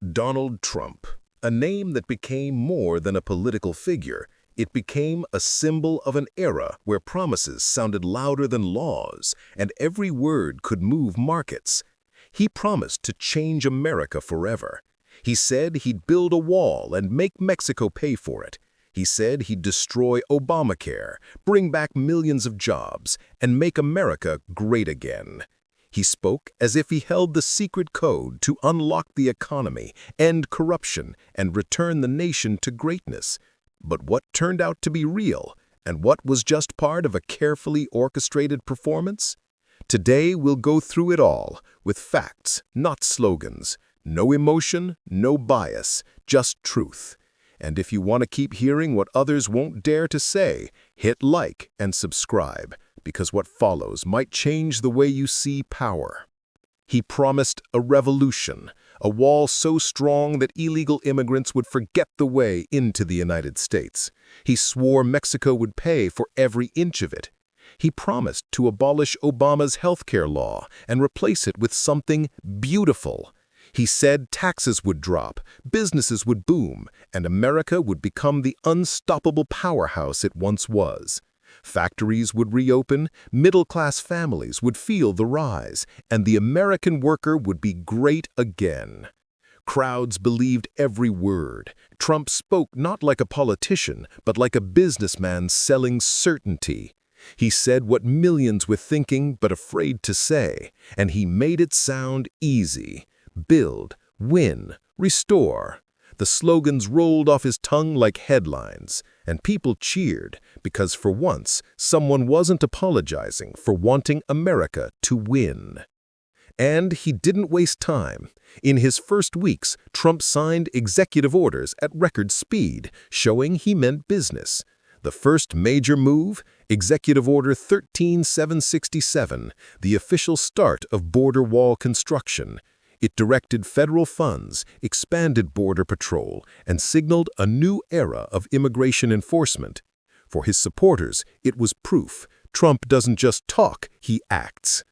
Donald Trump, a name that became more than a political figure. It became a symbol of an era where promises sounded louder than laws, and every word could move markets. He promised to change America forever. He said he'd build a wall and make Mexico pay for it. He said he'd destroy Obamacare, bring back millions of jobs, and make America great again. He spoke as if he held the secret code to unlock the economy, end corruption, and return the nation to greatness. But what turned out to be real, and what was just part of a carefully orchestrated performance? Today we'll go through it all, with facts, not slogans. No emotion, no bias, just truth. And if you want to keep hearing what others won't dare to say, hit like and subscribe, because what follows might change the way you see power. He promised a revolution, a wall so strong that illegal immigrants would forget the way into the United States. He swore Mexico would pay for every inch of it. He promised to abolish Obama's healthcare law and replace it with something beautiful. He said taxes would drop, businesses would boom, and America would become the unstoppable powerhouse it once was. Factories would reopen, middle-class families would feel the rise, and the American worker would be great again. Crowds believed every word. Trump spoke not like a politician, but like a businessman selling certainty. He said what millions were thinking but afraid to say, and he made it sound easy. Build, win, restore. The slogans rolled off his tongue like headlines, and people cheered because for once someone wasn't apologizing for wanting America to win. And he didn't waste time. In his first weeks, Trump signed executive orders at record speed, showing he meant business. The first major move, Executive Order 13767, the official start of border wall construction. It directed federal funds, expanded border patrol, and signaled a new era of immigration enforcement. For his supporters, it was proof Trump doesn't just talk, he acts.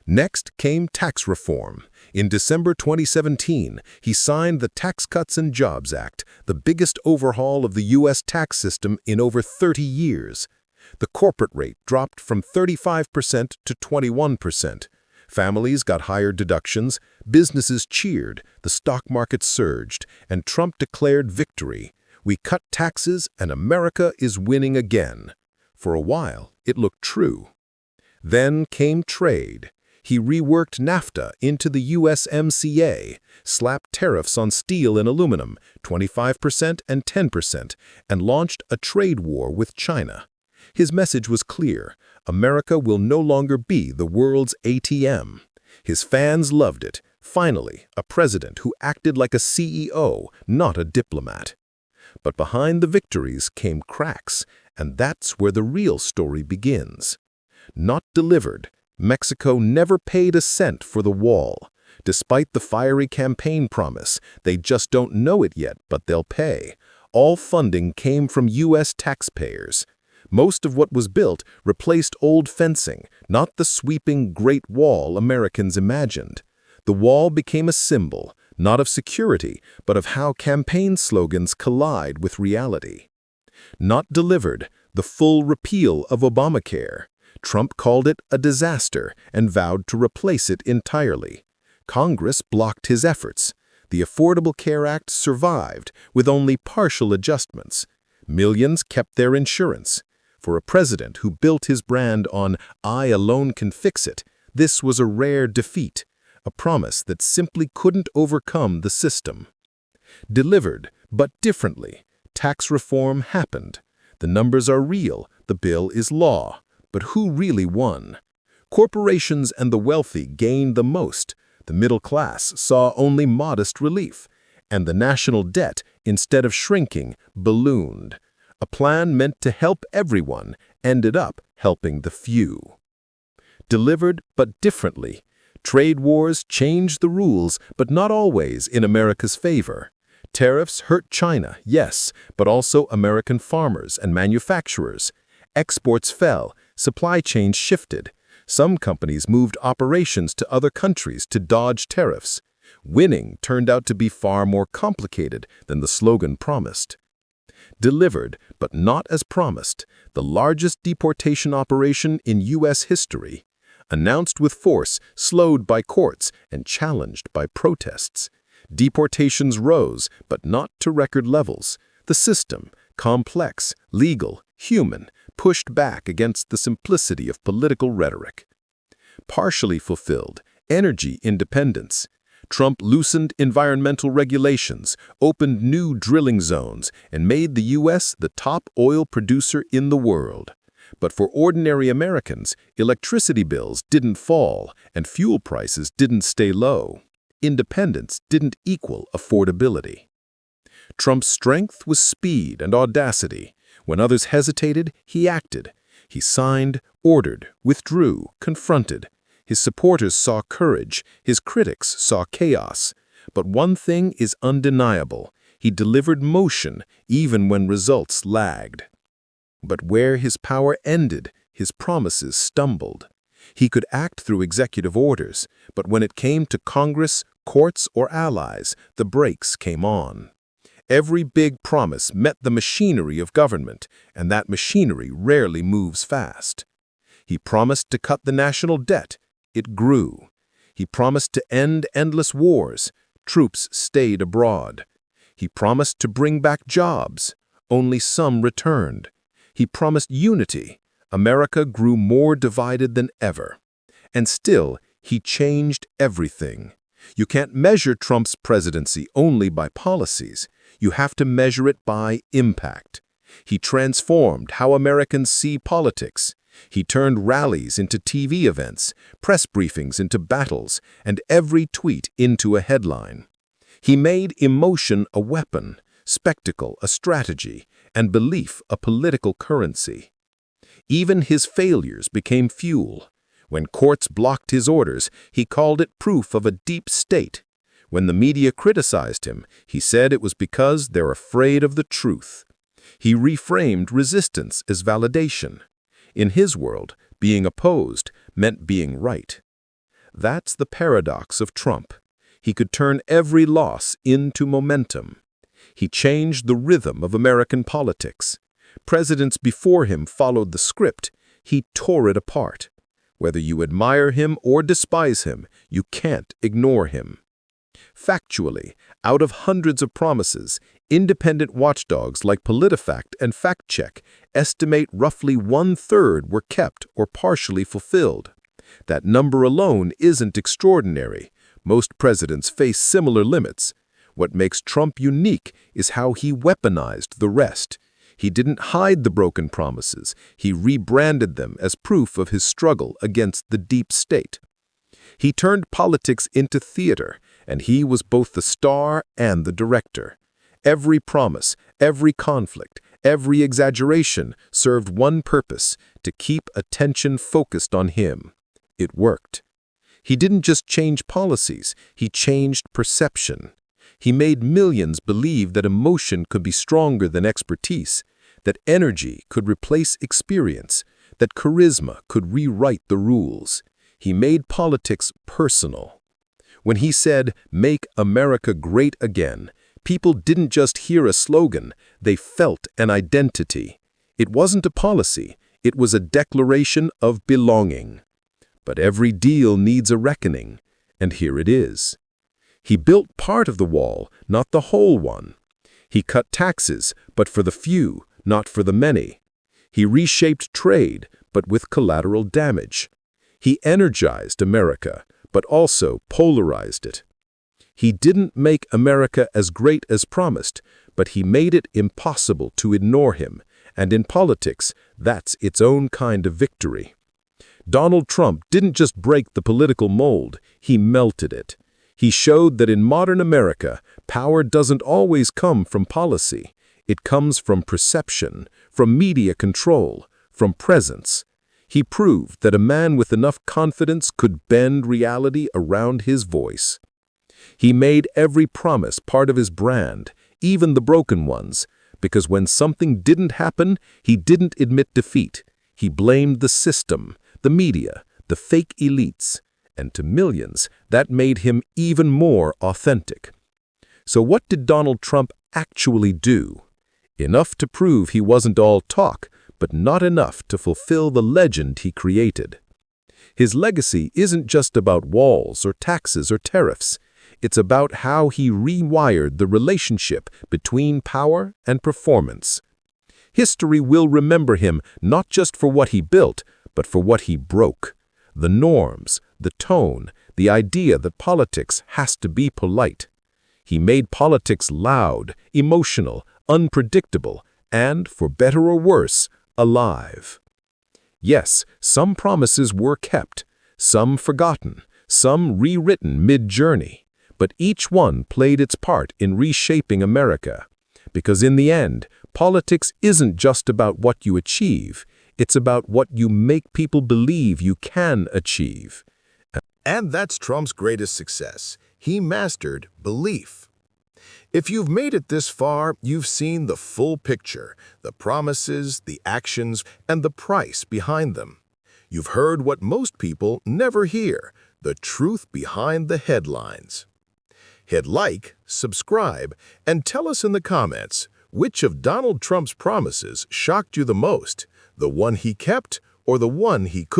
Next came tax reform. In December 2017, he signed the Tax Cuts and Jobs Act, the biggest overhaul of the U.S. tax system in over 30 years. The corporate rate dropped from 35% to 21%. Families got higher deductions, businesses cheered, the stock market surged, and Trump declared victory. We cut taxes and America is winning again. For a while, it looked true. Then came trade. He reworked NAFTA into the USMCA, slapped tariffs on steel and aluminum, 25% and 10%, and launched a trade war with China. His message was clear. America will no longer be the world's ATM. His fans loved it. Finally, a president who acted like a CEO, not a diplomat. But behind the victories came cracks, and that's where the real story begins. Not delivered. Mexico never paid a cent for the wall. Despite the fiery campaign promise, they just don't know it yet, but they'll pay. All funding came from U.S. taxpayers. Most of what was built replaced old fencing, not the sweeping Great Wall Americans imagined. The wall became a symbol, not of security, but of how campaign slogans collide with reality. Not delivered, the full repeal of Obamacare. Trump called it a disaster and vowed to replace it entirely. Congress blocked his efforts. The Affordable Care Act survived, with only partial adjustments. Millions kept their insurance. For a president who built his brand on "I alone can fix it," this was a rare defeat, a promise that simply couldn't overcome the system. Delivered, but differently. Tax reform happened. The numbers are real, the bill is law. But who really won? Corporations and the wealthy gained the most. The middle class saw only modest relief. And the national debt, instead of shrinking, ballooned. A plan meant to help everyone ended up helping the few. Delivered, but differently. Trade wars changed the rules, but not always in America's favor. Tariffs hurt China, yes, but also American farmers and manufacturers. Exports fell, supply chains shifted. Some companies moved operations to other countries to dodge tariffs. Winning turned out to be far more complicated than the slogan promised. Delivered, but not as promised, the largest deportation operation in U.S. history, announced with force, slowed by courts, and challenged by protests. Deportations rose, but not to record levels. The system, complex, legal, human, pushed back against the simplicity of political rhetoric. Partially fulfilled, energy independence. Trump loosened environmental regulations, opened new drilling zones, and made the U.S. the top oil producer in the world. But for ordinary Americans, electricity bills didn't fall and fuel prices didn't stay low. Independence didn't equal affordability. Trump's strength was speed and audacity. When others hesitated, he acted. He signed, ordered, withdrew, confronted. His supporters saw courage, his critics saw chaos. But one thing is undeniable: he delivered motion even when results lagged. But where his power ended, his promises stumbled. He could act through executive orders, but when it came to Congress, courts, or allies, the brakes came on. Every big promise met the machinery of government, and that machinery rarely moves fast. He promised to cut the national debt. It grew. He promised to end endless wars. Troops stayed abroad. He promised to bring back jobs. Only some returned. He promised unity. America grew more divided than ever. And still, he changed everything. You can't measure Trump's presidency only by policies. You have to measure it by impact. He transformed how Americans see politics. He turned rallies into TV events, press briefings into battles, and every tweet into a headline. He made emotion a weapon, spectacle a strategy, and belief a political currency. Even his failures became fuel. When courts blocked his orders, he called it proof of a deep state. When the media criticized him, he said it was because they're afraid of the truth. He reframed resistance as validation. In his world, being opposed meant being right. That's the paradox of Trump. He could turn every loss into momentum. He changed the rhythm of American politics. Presidents before him followed the script. He tore it apart. Whether you admire him or despise him, you can't ignore him. Factually, out of hundreds of promises, independent watchdogs like PolitiFact and FactCheck estimate roughly 1/3 were kept or partially fulfilled. That number alone isn't extraordinary. Most presidents face similar limits. What makes Trump unique is how he weaponized the rest. He didn't hide the broken promises. He rebranded them as proof of his struggle against the deep state. He turned politics into theater, and he was both the star and the director. Every promise, every conflict, every exaggeration served one purpose: to keep attention focused on him. It worked. He didn't just change policies, he changed perception. He made millions believe that emotion could be stronger than expertise, that energy could replace experience, that charisma could rewrite the rules. He made politics personal. When he said, "Make America Great Again," people didn't just hear a slogan, they felt an identity. It wasn't a policy, it was a declaration of belonging. But every deal needs a reckoning, and here it is. He built part of the wall, not the whole one. He cut taxes, but for the few, not for the many. He reshaped trade, but with collateral damage. He energized America, but also polarized it. He didn't make America as great as promised, but he made it impossible to ignore him, and in politics, that's its own kind of victory. Donald Trump didn't just break the political mold, he melted it. He showed that in modern America, power doesn't always come from policy. It comes from perception, from media control, from presence. He proved that a man with enough confidence could bend reality around his voice. He made every promise part of his brand, even the broken ones, because when something didn't happen, he didn't admit defeat. He blamed the system, the media, the fake elites. And to millions, that made him even more authentic. So what did Donald Trump actually do? Enough to prove he wasn't all talk, but not enough to fulfill the legend he created. His legacy isn't just about walls or taxes or tariffs. It's about how he rewired the relationship between power and performance. History will remember him not just for what he built, but for what he broke. The norms, the tone, the idea that politics has to be polite. He made politics loud, emotional, unpredictable, and, for better or worse, alive. Yes, some promises were kept, some forgotten, some rewritten mid-journey, but each one played its part in reshaping America. Because in the end, politics isn't just about what you achieve, it's about what you make people believe you can achieve. And that's Trump's greatest success. He mastered belief. If you've made it this far, you've seen the full picture, the promises, the actions, and the price behind them. You've heard what most people never hear, the truth behind the headlines. Hit like, subscribe, and tell us in the comments which of Donald Trump's promises shocked you the most, the one he kept or the one he couldn't.